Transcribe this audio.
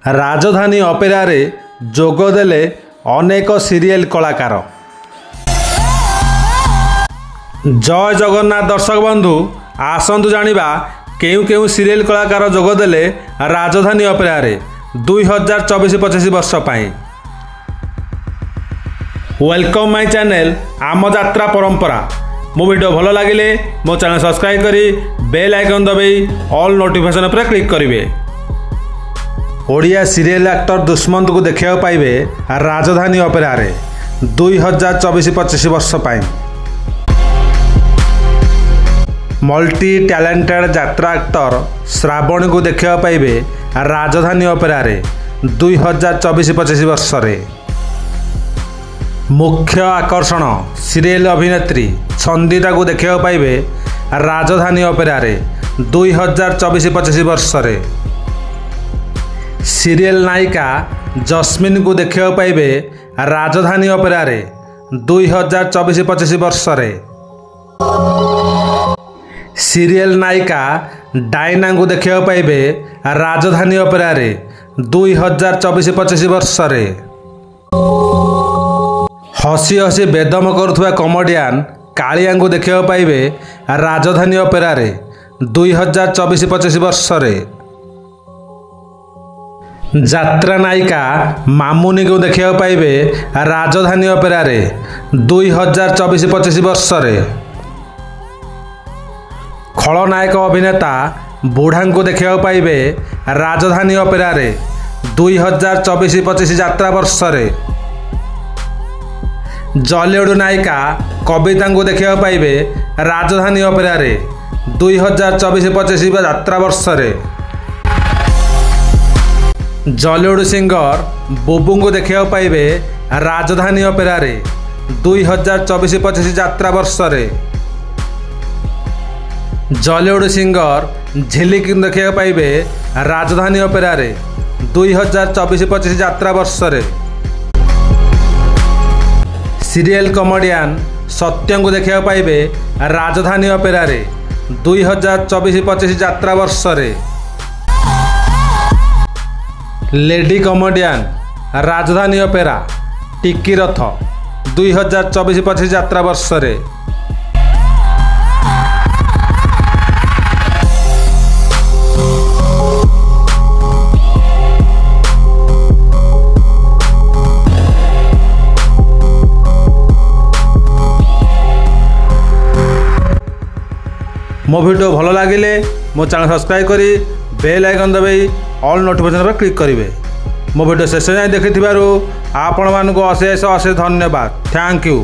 राजधानी अपेरा रे जोगदेले अनेक सीरियल कलाकार। जय जगन्नाथ दर्शक बंधु, आसतु जानिबा केउ केउ सीरियल कलाकार जोगदेले राजधानी अपेरा रे 2024-25 वर्ष पाई। वेलकम माय चैनल आम यात्रा परंपरा। मो वीडियो भल लगिले मो चैनल सब्सक्राइब करी बेल आइकन दबाई ऑल नोटिफिकेशन पर क्लिक करेंगे। ओडिया सीरियल एक्टर दुष्मंत को देखा पाइबे राजधानी अपेरा रे 2024-25 वर्ष पाई। मल्टी टैलेंटेड यात्रा एक्टर श्रावण को देखा पाइबे राजधानी अपेरा रे 2024-25 वर्ष रे। मुख्य आकर्षण सीरियल अभिनेत्री छंदिता को देखा पाइबे राजधानी अपेरा रे 2024-25 वर्ष रे। सीरियल नायिका जस्मिन को देखा पाइबे राजधानी अपेरा रे 2024-25 वर्ष रे। सीरियल नायिका डायना को देखा पाइबे राजधानी अपेरा रे 2024-25 वर्ष रे। हसी हसी बेदम करुवा कमेडियन कालिया को देखा पाइबे राजधानी अपेरा रे 2024-25 वर्ष रे। यात्रा नायिका मामुनी को देखा पाइबे राजधानी अपेरा रे 2024-25 वर्ष रे। खलनायक अभिनेता बुढ़ा को देखा पाइबे राजधानी अपेरा रे 2024-25 यात्रा वर्ष रे। जॉलीवुड नायिका कविता को देखा पाइबे राजधानी अपेरा रे 2024-25 यात्रा वर्ष रे। जॉलीवुड सिंगर बुबू को देखा पाइबे राजधानी अपेरा रे 2024-25 यात्रा वर्ष रे। जॉलीवुड सिंगर झिलिक देखा पाइबे राजधानी अपेरा रे 2024-25 यात्रा वर्ष रे। सीरियल कमेडियन सत्यम को देखा पाइबे राजधानी अपेरा रे 2024-25 यात्रा वर्ष रे। लेडी कमेडियन राजधानी अपेरा टिकी रथ 2024-25 यात्रा वर्ष रे। मो वीडियो भल लगिले मो चैनल सब्सक्राइब करी बेल आइकन दबाई ऑल नोटिफिकेशन पर क्लिक करेंगे। मो वीडियो शेष जाए देखि आपण मानक अशेष अशेष धन्यवाद। Thank you.